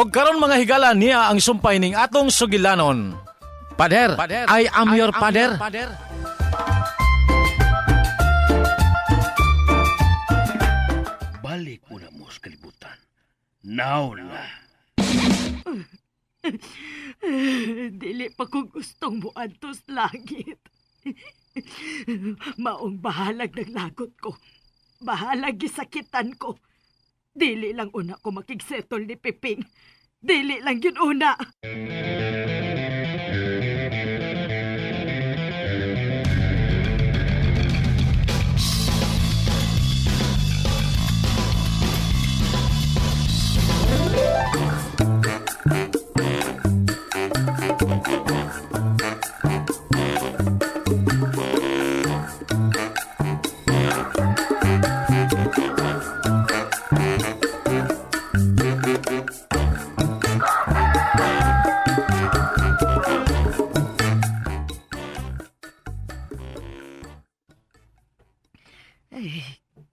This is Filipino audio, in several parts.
Og karon mga higala niya ang sumpay ning atong sugilanon. Pader, I am your pader. Balik mo na mo sa kalibutan. Now na. Dili pa ko gustong muadtos langit. Maong bahalag ng lagot ko. Bahalag gisakitan ko. Dili lang una ko makigsetol ni Piping. Dili lang yun una.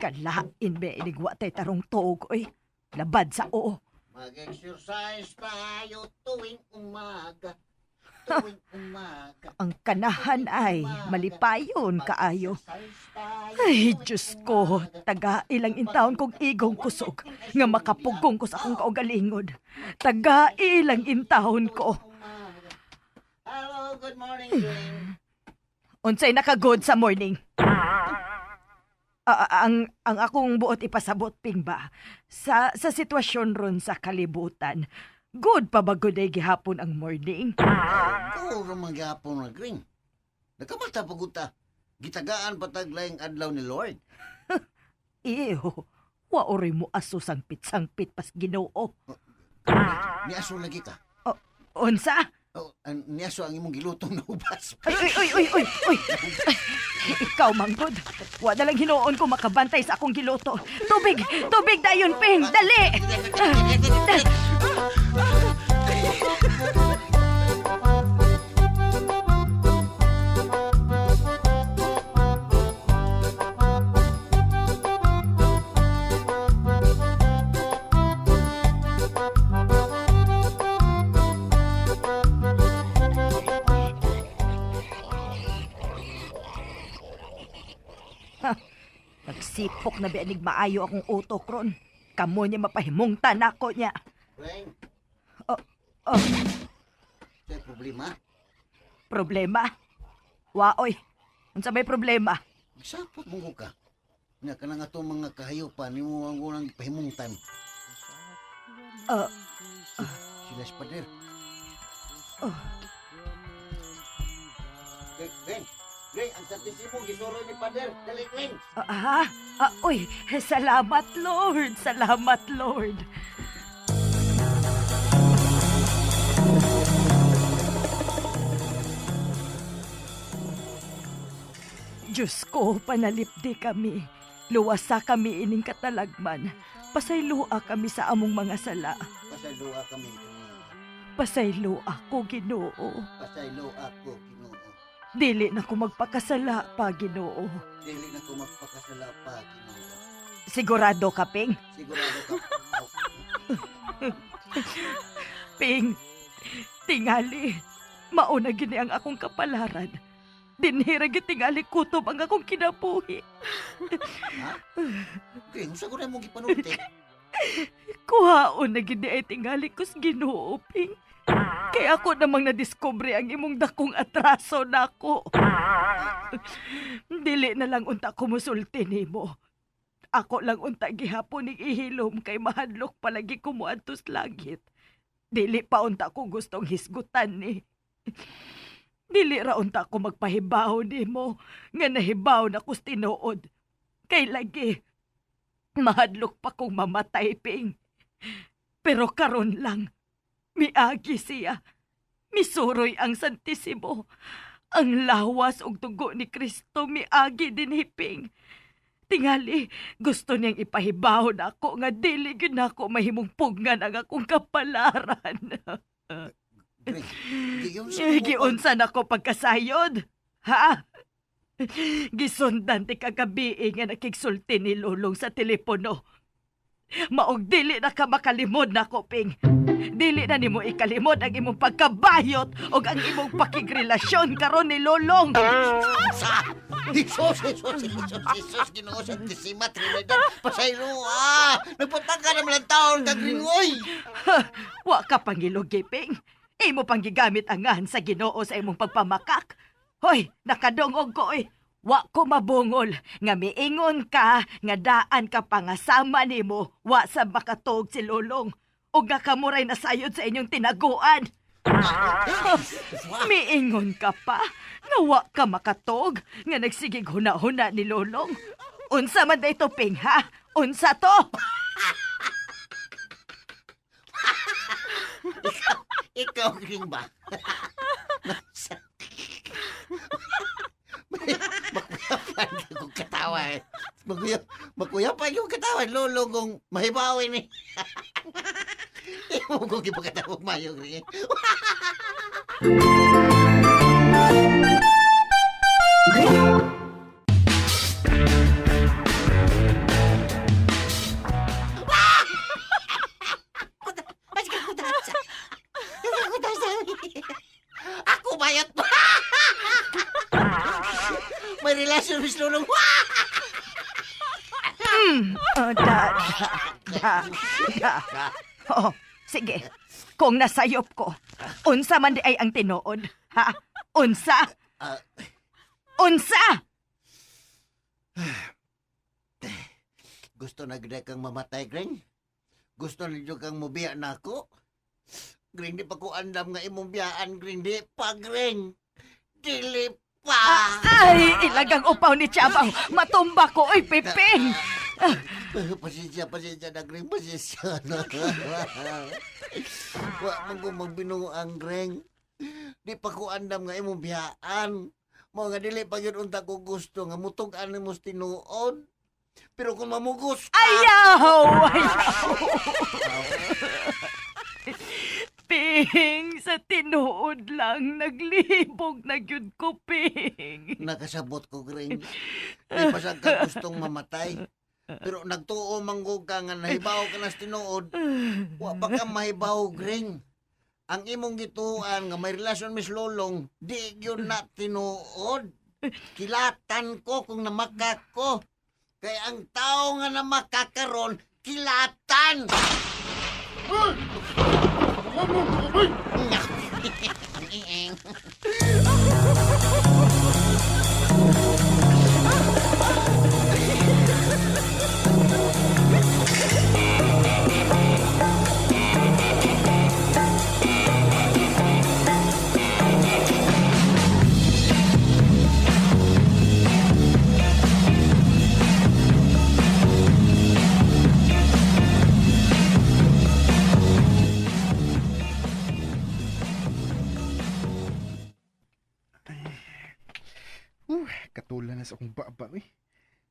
Kalain be inigwa tay tarong tuog, oy. Labad sa oo. Mag-exercise tayo tuwing umaga. Tuwing umaga. Ang kanahan ay malipayon kaayo. Exercise tayo Ay, tuwing Diyos ko, umaga. taga ilang intaon kong igong kusog nga makapugong ko sa akong kaugalingod. Taga ilang intaon ko. Umaga. Hello, good morning, Jane. Unsay nakagood sa morning? Ang akong buot ipasabot, Ping ba? Sa sitwasyon ron sa kalibutan, good pa ba good ay gihapon ang morning? Kuro magyapon na green. Nakamata paguta. Gitagaan pataglayang adlaw ni Lord. Iyo, waory mo aso sangpit-sangpit pas Ginoo. Niaso lagi ka. Unsa? Oh, niaso ang imong gilutong na ubas. Uy. Ikaw, Manggod. Wala lang hinoon ko makabantay sa akong giluto. Tubig dayon, Ping. Dali! Nagsipok na bianig maayo akong utok ron. Kamo niya mapahimungtan ako niya. Green, Oh, may problema. problema? Waoy, unsa may problema? Isapot mo ka. Nga ka na nga itong mga kahayupan, ni mo ang unang pahimungtan. Sila si Pader. Geng, ang satisimo, gisoro ni Pader. Dali, Geng. Uy, salamat Lord, salamat Lord. Diyos ko, panalipdi kami. Luwasa kami ining katalagman. Pasaylua kami sa among mga sala. Pasaylo kami. Pasaylo ako, Ginoo. Pasaylo ako, Ginoo. Dili na ko magpakasala pa, Ginoo. Dili na ko magpakasala pa, Ginoo. Sigurado ka, Ping? Sigurado ka. Ping, tingali. Mauna gini ang akong kapalaran. Dinhira gitingali kutob ang akong kinabuhi. Geng, sa guna mong gipanulti. Kuhaon na gini ay tingali kus Ginoo, Ping. Kaya ako namang nadiskubre ang imong dakong atraso nako. Dili na lang unta ko musulti nimo. Ako lang unta gihapon ning ihilom kay mahadlok palagi ko moadtos langit. Dili pa unta ko gustong hisgutan ni. Dili ra unta ko magpahibaw nimo nga nahibaw na kus tinuod. Kay lagi mahadlok pa kong mamatay, Ping. Pero karon lang miagi siya. Misuroy ang Santisimo. Ang lawas ug dugo ni Kristo miagi din hiping. Tingali, gusto niyang ipahibaw na ako nga dili gyud nako mahimong pugnan ang akong kapalaran. Geng, Giunsa na ko pagkasayod? Ha? Gisundan ti kagabi nga nakigsulti ni Lulong sa telepono. Maog dili na ka makalimod na ko, Ping. Dili na nimo ikalimod ang imong pagkabayot o ang imong pakigrelasyon karon ni Lolong. Sa! Jesus, Ginoo Santisima Trinidad, pasaylo nagpunta ka naman ang taon kag Gringoy. Wa ka pangilugi, Ping. Imo pang gigamit ang ngahan sa Ginoo sa imong pagpamakak. Hoy, nakadungog ko, oy. Wa ko mabungol nga miingon ka nga daan ka pangasama nimo wa sa makatog si Lolong o nga kamuray na sayod sa inyong tinaguan. Miingon ka pa nga wa ka makatog nga nagsigig huna-huna ni Lolong. Unsa man dayto, Ping, ha? Unsa to? Ikaw, Gring ba? Makuyapan yung katawa eh. Makuyapan yung katawa. Lolo kong mahibawin eh. Ewan ko kipagkatawag mayo, Gring. Ako bayat pa! May relasyon, Miss Lulong. Oh, sige. Kung nasayop ko, unsa man di ay ang tinuod, ha? Unsa? Unsa? Gusto na gina kang mamatay, Gring? Gusto na nyo kang mubiya na ako? Gring, di pa ko andam nga imong biyaan, Gring. Di pa, Gring. Dili pa. Ay, ilagang upaw ni Chabang. Matumba ko, oy, Piping. Pasensya na, Gring. Pasensya na. Wa man ko magbinuang, Gring. Di pa ko andam nga imong biyaan. Mga nga dili pa yun unta ko gusto nga mutugan mo tinuod. Pero kung mamugos ka... Ayaw! Ping, sa tinuod lang, naglibog na yun ko, Ping. Nakasabot ko, Gring. Di pa sa ka gustong mamatay. Pero nagtuo manggog ka nga nahibaw ka na sa tinuod. Wa pa ka mahibaw, Gring. Ang imong gituan nga may relasyon Miss Lolong, di yun na tinuod. Kilatan ko kung namakak ko. Kaya ang tao nga namakakaron, kilatan! Katula na sa akong baba eh.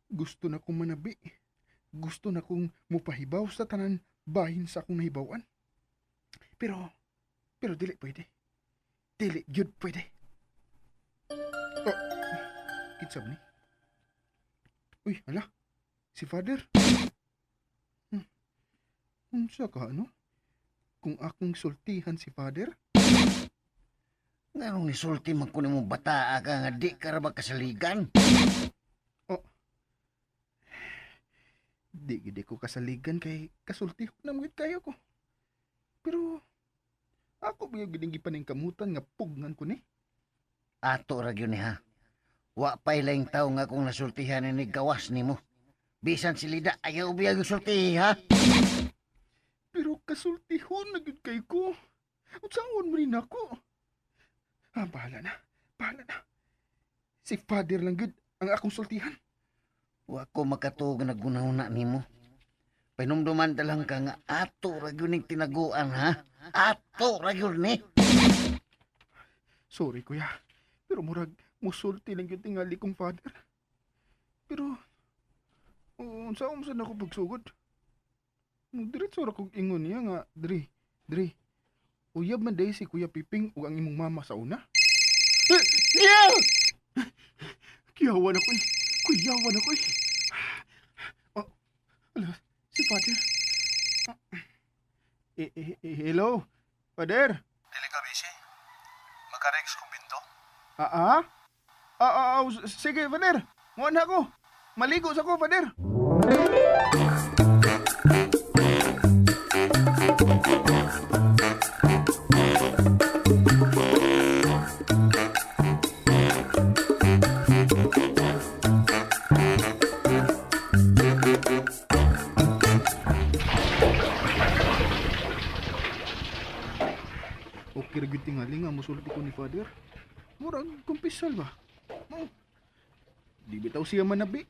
Gusto na kong manabi. Gusto na kong mupahibaw sa tanan bahin sa akong nahibawan. Pero dili pwede. Dili yun pwede. Oh, kitsab ni. Uy, hala. Si Father. Unsa ka ano? Kung akong sultihan si Father? Nga nung nisulti man ko mong bata ka nga di ka ra ba kasaligan? Oh. Di ko kasaligan kay kasulti ko na mga kayo ko. Pero ako ba yung giningipan ng kamutan nga pugngan ko ni? Ato ra gyud ni ha. Wa pay laing tao nga kung nasultihan ni gawas nimo. Bisan si Lida ayaw biya yung sulti ha. Pero kasultihon na gyud kay ko. Unsaon mo rin ako? Bahala na. Si Father lang good ang akong sultihan. Wa ko makatuog na gunahuna nimo. Pinumduman talang ka nga ato ra gyud ning tinaguan ha. Ato ra gyud ni. Sorry kuya. Pero murag musulti lang gyud tingali kong Father. Pero unsaon sa nako pagsugod? Diretso ra kog ingon niya nga diri. Uyab man day si Kuya Piping ug ang imong mama sa una. Kiyawan ako eh. Oh, ala, si Father. Hello, Father? Dili ka busy? Makarex kong pinto? Sige, Father. Nguan na ako. Maligo sa ko, Father. Okay, ragit tingali nga musulti ko ni Father. Murag, kumpisal ba? No. Di bitaw siya manabi.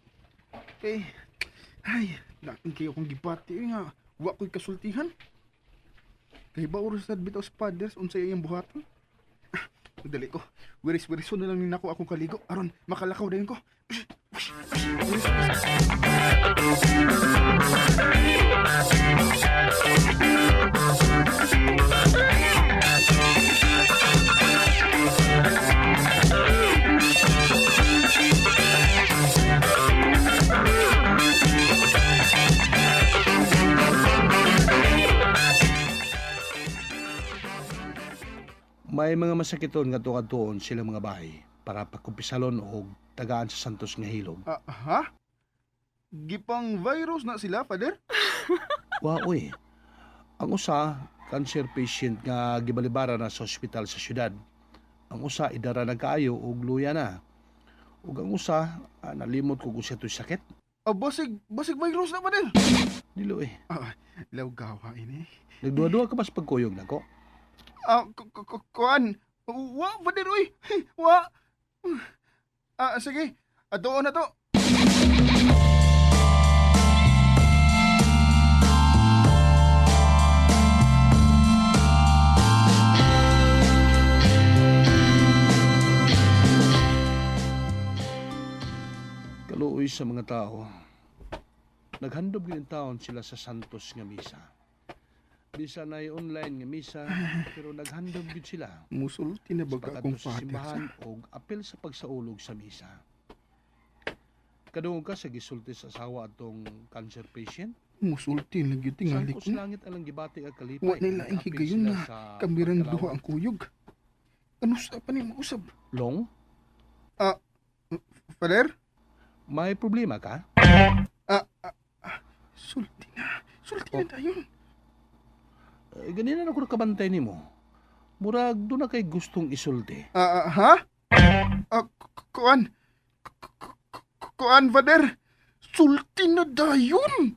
Dating kayo kong gipati nga. Wa ko'y kasultihan. Kay ba oras na bitaw sa Father unsay iyang buhaton? Dali ko. Wiris-wiriso na lang nako akong kaligo. Aron, makalakaw din ko. May mga masakiton nga tuon sila mga bahay para pagkumpisalon o tagaan sa santos nga hilog. Ha? Gipang virus na sila, Father? Uy. Ang usa, cancer patient nga gibalibara na sa ospital sa syudad. Ang usa, idara na kaayo o luya na. Ug ang usa, nalimot ko kung siya to'y sakit. Basig virus na, Father? Dilo Law gawa ini. Nagduwa-duwa ka pas pagkuyog na ko. Kuan. Wa, Father, uy. Wa. Sige. Atoon na to. Kaluoy sa mga tao. Naghandog din taon sila sa santos nga misa. Bisa na online nga misa, pero naghandog din sila. Musulti na baga akong sa Father. simbahan o apel sa pagsaulog sa misa. Kadungog ka sa gisulti sa asawa atong cancer patient? Musulti lang yun tingali Sangkos ko. langit alang gibati ang kalipay. Wa nila ang Apil higayon sila na sa kamirang pagkalawan. duha ang kuyog. Ano sa pa ni mausab? Long, Father? may problema ka? Sulti na tayo. Ganina na ko nakabantay ni mo. Murag doon na kay gustong isulti. Ha? Kuan? Kuan, Father? Sulti na dayon!